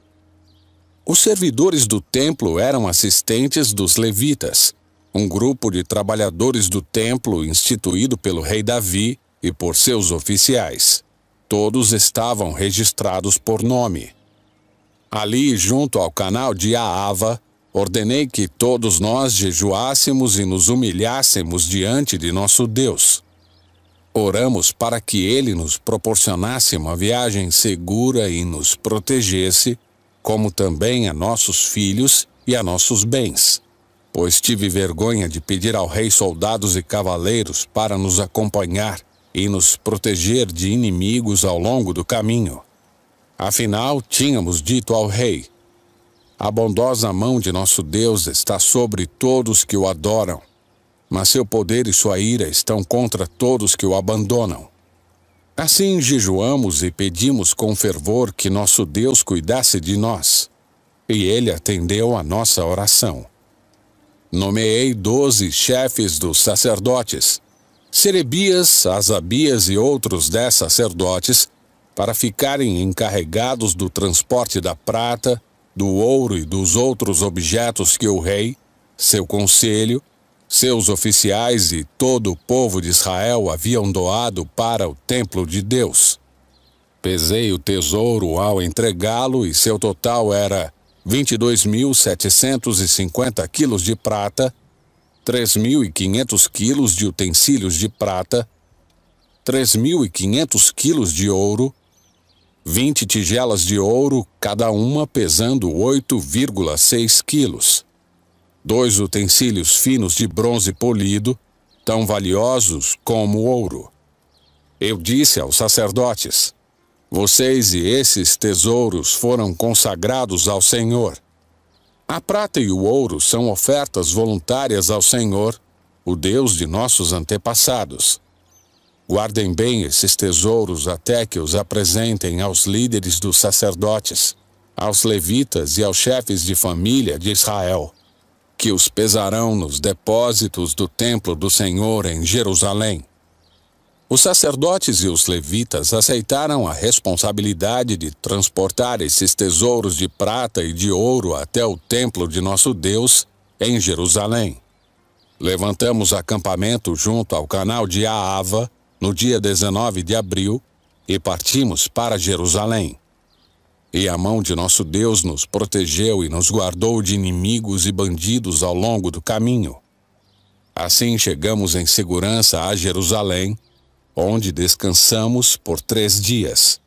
Os servidores do templo eram assistentes dos levitas, um grupo de trabalhadores do templo instituído pelo rei Davi e por seus oficiais. Todos estavam registrados por nome. Ali, junto ao canal de Aava, ordenei que todos nós jejuássemos e nos humilhássemos diante de nosso Deus. Oramos para que Ele nos proporcionasse uma viagem segura e nos protegesse, como também a nossos filhos e a nossos bens, pois tive vergonha de pedir ao rei soldados e cavaleiros para nos acompanhar e nos proteger de inimigos ao longo do caminho. Afinal, tínhamos dito ao rei: a bondosa mão de nosso Deus está sobre todos que o adoram. mas seu poder e sua ira estão contra todos que o abandonam. Assim jejuamos e pedimos com fervor que nosso Deus cuidasse de nós, e ele atendeu a nossa oração. Nomeei 12 chefes dos sacerdotes, Serebias, Asabias e outros 10 sacerdotes, para ficarem encarregados do transporte da prata, do ouro e dos outros objetos que o rei, seu conselho, seus oficiais e todo o povo de Israel haviam doado para o templo de Deus. Pesei o tesouro ao entregá-lo e seu total era 22.750 quilos de prata, 3.500 quilos de utensílios de prata, 3.500 quilos de ouro, 20 tigelas de ouro, cada uma pesando 8,6 quilos. 2 utensílios finos de bronze polido, tão valiosos como o ouro. Eu disse aos sacerdotes: vocês e esses tesouros foram consagrados ao Senhor. A prata e o ouro são ofertas voluntárias ao Senhor, o Deus de nossos antepassados. Guardem bem esses tesouros até que os apresentem aos líderes dos sacerdotes, aos levitas e aos chefes de família de Israel, que os pesarão nos depósitos do templo do Senhor em Jerusalém. Os sacerdotes e os levitas aceitaram a responsabilidade de transportar esses tesouros de prata e de ouro até o templo de nosso Deus em Jerusalém. Levantamos acampamento junto ao canal de Ahava no dia 19 de abril e partimos para Jerusalém. E a mão de nosso Deus nos protegeu e nos guardou de inimigos e bandidos ao longo do caminho. Assim chegamos em segurança a Jerusalém, onde descansamos por 3 dias.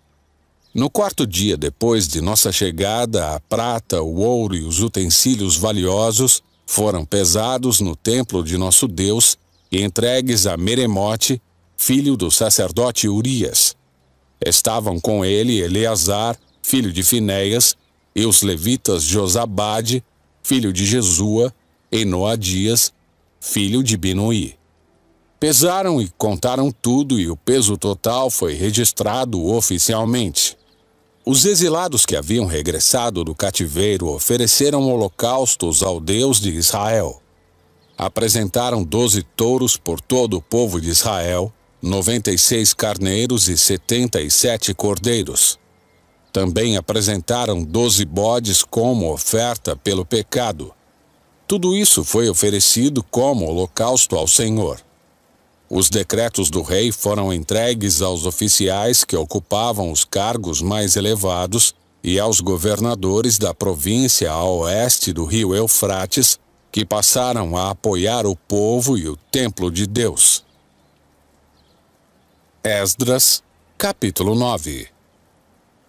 No 4º dia depois de nossa chegada, a prata, o ouro e os utensílios valiosos foram pesados no templo de nosso Deus e entregues a Meremote, filho do sacerdote Urias. Estavam com ele Eleazar, filho de Finéias, e os levitas Josabade, filho de Jesua, e Noadias, filho de Binuí. Pesaram e contaram tudo, e o peso total foi registrado oficialmente. Os exilados que haviam regressado do cativeiro ofereceram holocaustos ao Deus de Israel. Apresentaram 12 touros por todo o povo de Israel, 96 carneiros e 77 cordeiros. Também apresentaram 12 bodes como oferta pelo pecado. Tudo isso foi oferecido como holocausto ao Senhor. Os decretos do rei foram entregues aos oficiais que ocupavam os cargos mais elevados e aos governadores da província a oeste do rio Eufrates, que passaram a apoiar o povo e o templo de Deus. Esdras, capítulo 9.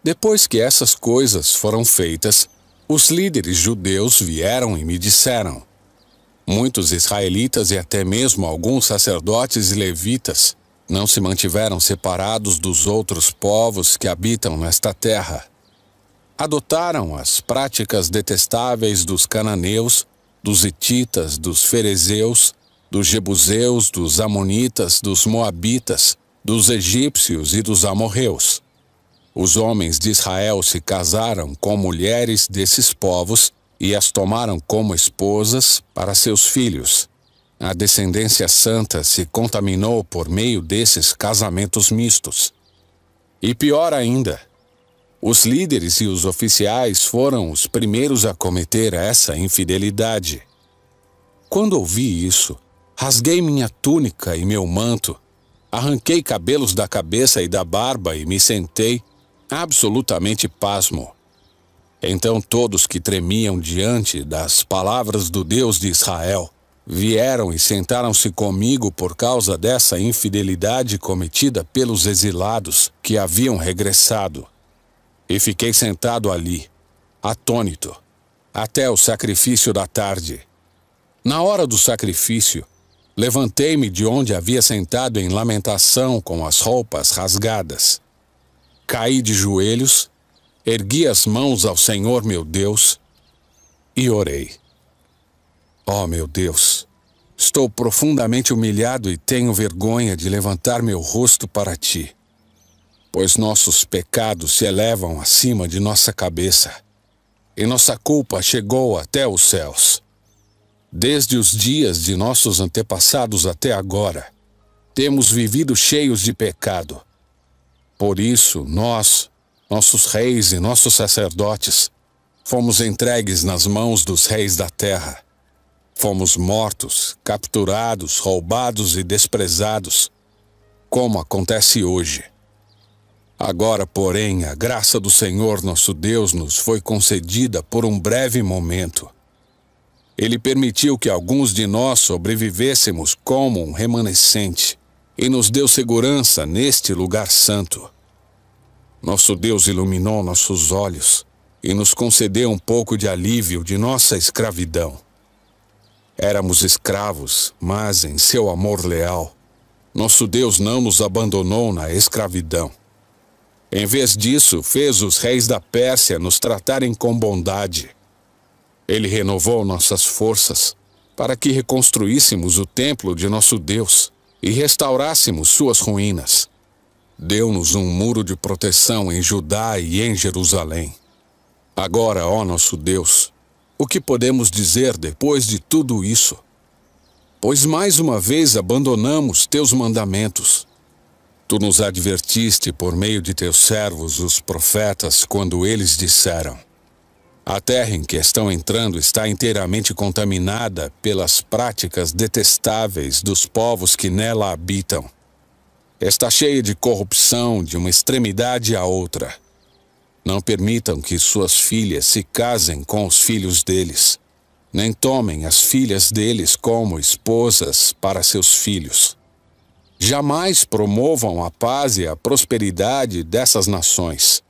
Depois que essas coisas foram feitas, os líderes judeus vieram e me disseram: muitos israelitas e até mesmo alguns sacerdotes e levitas não se mantiveram separados dos outros povos que habitam nesta terra. Adotaram as práticas detestáveis dos cananeus, dos hititas, dos ferezeus, dos jebuseus, dos amonitas, dos moabitas, dos egípcios e dos amorreus. Os homens de Israel se casaram com mulheres desses povos e as tomaram como esposas para seus filhos. A descendência santa se contaminou por meio desses casamentos mistos. E pior ainda, os líderes e os oficiais foram os primeiros a cometer essa infidelidade. Quando ouvi isso, rasguei minha túnica e meu manto, arranquei cabelos da cabeça e da barba e me sentei absolutamente pasmo. Então todos que tremiam diante das palavras do Deus de Israel vieram e sentaram-se comigo por causa dessa infidelidade cometida pelos exilados que haviam regressado. E fiquei sentado ali, atônito, até o sacrifício da tarde. Na hora do sacrifício, levantei-me de onde havia sentado em lamentação com as roupas rasgadas. Caí de joelhos, ergui as mãos ao Senhor meu Deus e orei. Ó meu Deus, Estou profundamente humilhado e tenho vergonha de levantar meu rosto para ti, pois nossos pecados se elevam acima de nossa cabeça, e nossa culpa chegou até os céus. Desde os dias de nossos antepassados até agora, temos vivido cheios de pecado. Por isso, nós, nossos reis e nossos sacerdotes, fomos entregues nas mãos dos reis da terra. Fomos mortos, capturados, roubados e desprezados, como acontece hoje. Agora, porém, a graça do Senhor nosso Deus nos foi concedida por um breve momento. Ele permitiu que alguns de nós sobrevivêssemos como um remanescente e nos deu segurança neste lugar santo. Nosso Deus iluminou nossos olhos e nos concedeu um pouco de alívio de nossa escravidão. Éramos escravos, mas em seu amor leal, nosso Deus não nos abandonou na escravidão. Em vez disso, fez os reis da Pérsia nos tratarem com bondade. Ele renovou nossas forças para que reconstruíssemos o templo de nosso Deus e restaurássemos suas ruínas. Deu-nos um muro de proteção em Judá e em Jerusalém. Agora, ó nosso Deus, o que podemos dizer depois de tudo isso? Pois mais uma vez abandonamos teus mandamentos. Tu nos advertiste por meio de teus servos, os profetas, quando eles disseram: a terra em que estão entrando está inteiramente contaminada pelas práticas detestáveis dos povos que nela habitam. Está cheia de corrupção de uma extremidade à outra. Não permitam que suas filhas se casem com os filhos deles, nem tomem as filhas deles como esposas para seus filhos. Jamais promovam a paz e a prosperidade dessas nações.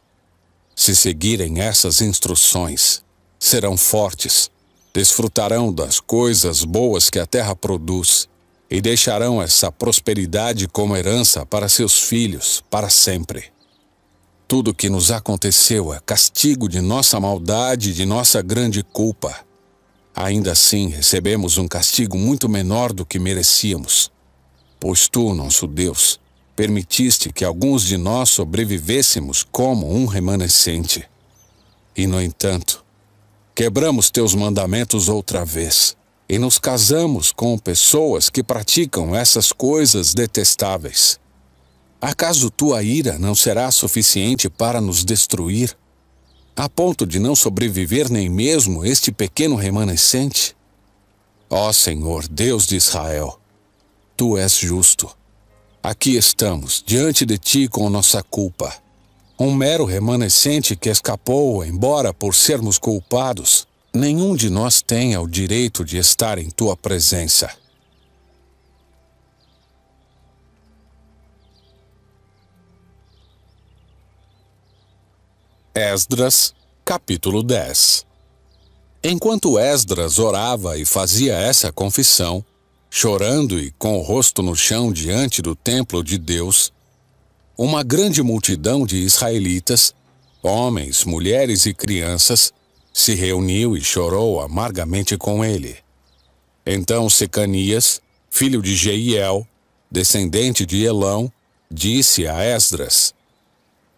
Se seguirem essas instruções, serão fortes, desfrutarão das coisas boas que a terra produz e deixarão essa prosperidade como herança para seus filhos para sempre. Tudo o que nos aconteceu é castigo de nossa maldade e de nossa grande culpa. Ainda assim, recebemos um castigo muito menor do que merecíamos, pois tu, nosso Deus, permitiste que alguns de nós sobrevivêssemos como um remanescente. E, no entanto, quebramos teus mandamentos outra vez e nos casamos com pessoas que praticam essas coisas detestáveis. Acaso tua ira não será suficiente para nos destruir, a ponto de não sobreviver nem mesmo este pequeno remanescente? Ó Senhor, Deus de Israel, tu és justo. Aqui estamos, diante de ti com nossa culpa. Um mero remanescente que escapou, embora por sermos culpados, nenhum de nós tenha o direito de estar em tua presença. Esdras, capítulo 10. Enquanto Esdras orava e fazia essa confissão, chorando e com o rosto no chão diante do templo de Deus, uma grande multidão de israelitas, homens, mulheres e crianças, se reuniu e chorou amargamente com ele. Então Secanias, filho de Jeiel, descendente de Elão, disse a Esdras: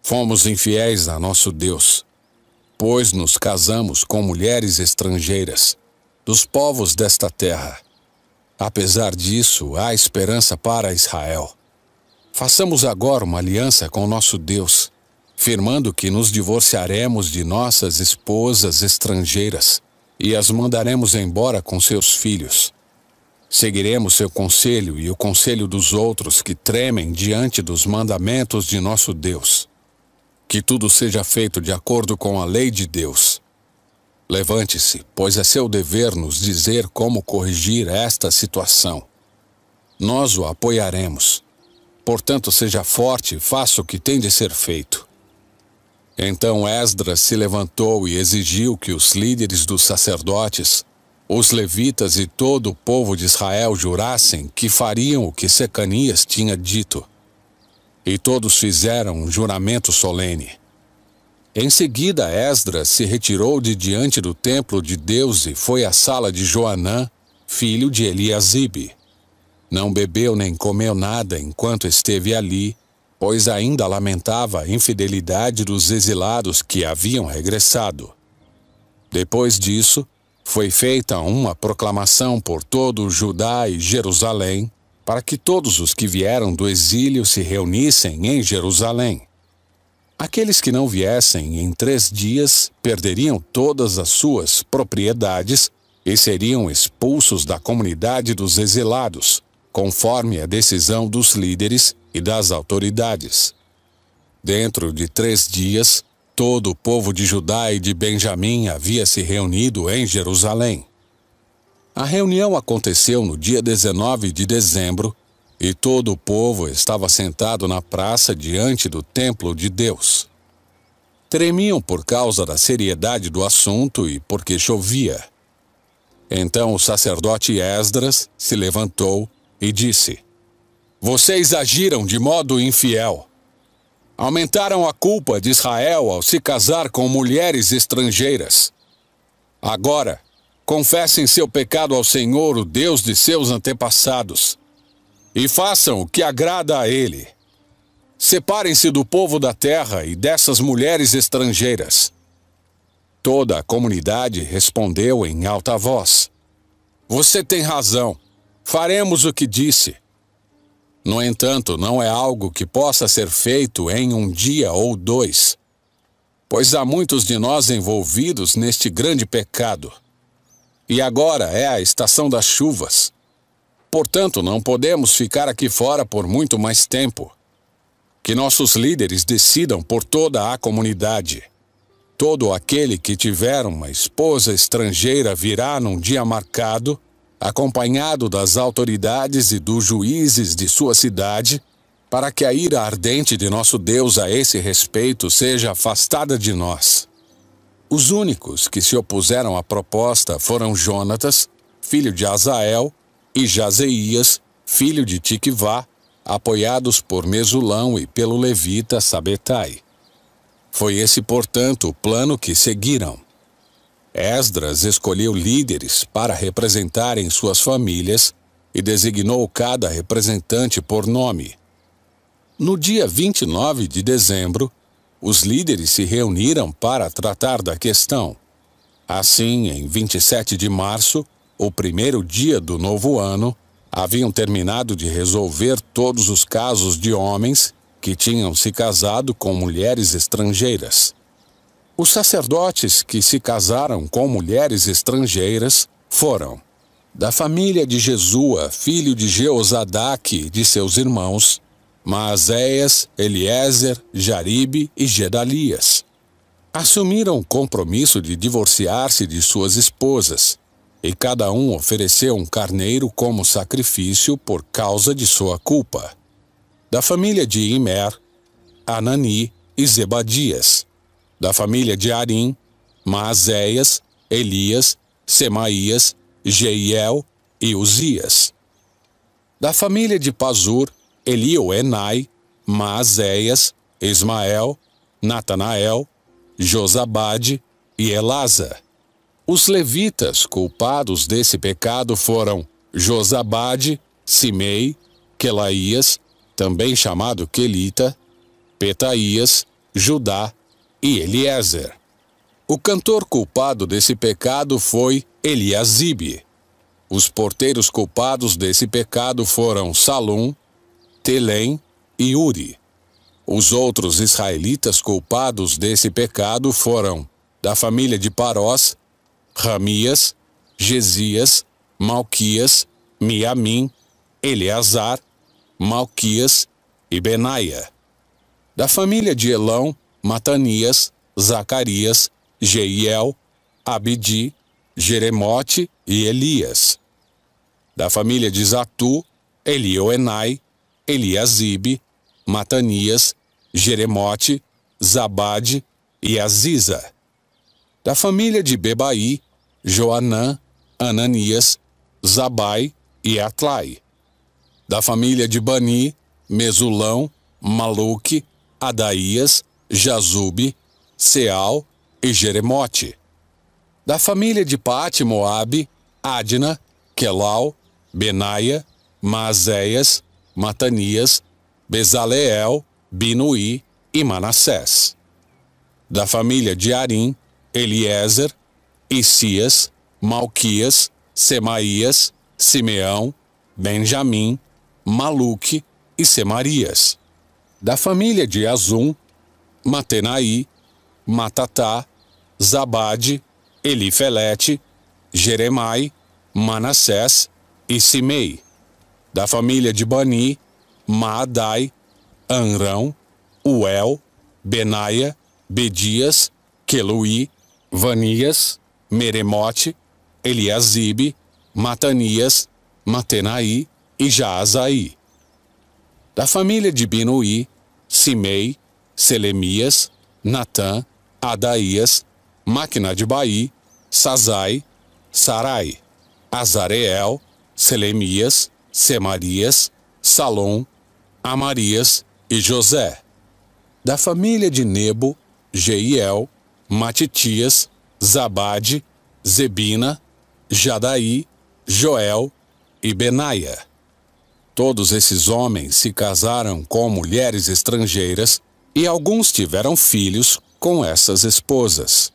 fomos infiéis a nosso Deus, pois nos casamos com mulheres estrangeiras, dos povos desta terra. Apesar disso, há esperança para Israel. Façamos agora uma aliança com nosso Deus, firmando que nos divorciaremos de nossas esposas estrangeiras e as mandaremos embora com seus filhos. Seguiremos seu conselho e o conselho dos outros que tremem diante dos mandamentos de nosso Deus. Que tudo seja feito de acordo com a lei de Deus. Levante-se, pois é seu dever nos dizer como corrigir esta situação. Nós o apoiaremos. Portanto, seja forte e faça o que tem de ser feito. Então Esdras se levantou e exigiu que os líderes dos sacerdotes, os levitas e todo o povo de Israel jurassem que fariam o que Secanias tinha dito. E todos fizeram um juramento solene. Em seguida, Esdras se retirou de diante do templo de Deus e foi à sala de Joanã, filho de Eliasibe. Não bebeu nem comeu nada enquanto esteve ali, pois ainda lamentava a infidelidade dos exilados que haviam regressado. Depois disso, foi feita uma proclamação por todo Judá e Jerusalém, para que todos os que vieram do exílio se reunissem em Jerusalém. Aqueles que não viessem em 3 dias perderiam todas as suas propriedades e seriam expulsos da comunidade dos exilados, conforme a decisão dos líderes e das autoridades. Dentro de 3 dias, todo o povo de Judá e de Benjamim havia se reunido em Jerusalém. A reunião aconteceu no dia 19 de dezembro, e todo o povo estava sentado na praça diante do templo de Deus. Tremiam por causa da seriedade do assunto e porque chovia. Então o sacerdote Esdras se levantou e disse: Vocês agiram de modo infiel. Aumentaram a culpa de Israel ao se casar com mulheres estrangeiras. Agora, confessem seu pecado ao Senhor, o Deus de seus antepassados, e façam o que agrada a Ele. Separem-se do povo da terra e dessas mulheres estrangeiras. Toda a comunidade respondeu em alta voz: Você tem razão, faremos o que disse. No entanto, não é algo que possa ser feito em 1 dia ou 2, pois há muitos de nós envolvidos neste grande pecado. E agora é a estação das chuvas. Portanto, não podemos ficar aqui fora por muito mais tempo. Que nossos líderes decidam por toda a comunidade. Todo aquele que tiver uma esposa estrangeira virá num dia marcado, acompanhado das autoridades e dos juízes de sua cidade, para que a ira ardente de nosso Deus a esse respeito seja afastada de nós. Os únicos que se opuseram à proposta foram Jonatas, filho de Azael, e Jazeías, filho de Tiquivá, apoiados por Mesulão e pelo levita Sabetai. Foi esse, portanto, o plano que seguiram. Esdras escolheu líderes para representarem suas famílias e designou cada representante por nome. No dia 29 de dezembro, os líderes se reuniram para tratar da questão. Assim, em 27 de março, o primeiro dia do novo ano, haviam terminado de resolver todos os casos de homens que tinham se casado com mulheres estrangeiras. Os sacerdotes que se casaram com mulheres estrangeiras foram da família de Jesua, filho de Jeozadaque e de seus irmãos, Maazéias, Eliezer, Jaribe e Gedalias. Assumiram o compromisso de divorciar-se de suas esposas, e cada um ofereceu um carneiro como sacrifício por causa de sua culpa. Da família de Imer, Anani e Zebadias. Da família de Arim, Maazéias, Elias, Semaías, Jeiel e Uzias. Da família de Pazur, Elioenai, Maazéias, Ismael, Natanael, Josabade e Elasa. Os levitas culpados desse pecado foram Josabade, Simei, Quelaías, também chamado Quelita, Petaías, Judá e Eliezer. O cantor culpado desse pecado foi Eliasibe. Os porteiros culpados desse pecado foram Salum, Telém e Uri. Os outros israelitas culpados desse pecado foram da família de Parós, Ramias, Gesias, Malquias, Miamim, Eleazar, Malquias e Benaia. Da família de Elão, Matanias, Zacarias, Jeiel, Abidi, Jeremote e Elias. Da família de Zatu, Elioenai, Eliasibe, Matanias, Jeremote, Zabade e Aziza. Da família de Bebai, Joanã, Ananias, Zabai e Atlai. Da família de Bani, Mesulão, Maluque, Adaías, Jazube, Seal e Jeremote. Da família de Paate-Moabe, Adna, Aquelau, Benaia, Maazéias, Matanias, Bezaleel, Binuí e Manassés. Da família de Arim, Eliezer, Isias, Malquias, Semaías, Simeão, Benjamim, Maluque e Semarias. Da família de Azum, Matenaí, Matatá, Zabade, Elifelete, Jeremai, Manassés e Simei. Da família de Bani, Maadai, Anrão, Uel, Benaia, Bedias, Queluí, Vanias, Meremote, Eliasibe, Matanias, Matenaí e Jaazaí. Da família de Binuí, Simei, Selemias, Natã, Adaías, Máquina de Baí, Sazai, Sarai, Azareel, Selemias, Semarias, Salom, Amarias e José. Da família de Nebo, Jeiel, Matitias, Zabade, Zebina, Jadaí, Joel e Benaia. Todos esses homens se casaram com mulheres estrangeiras e alguns tiveram filhos com essas esposas.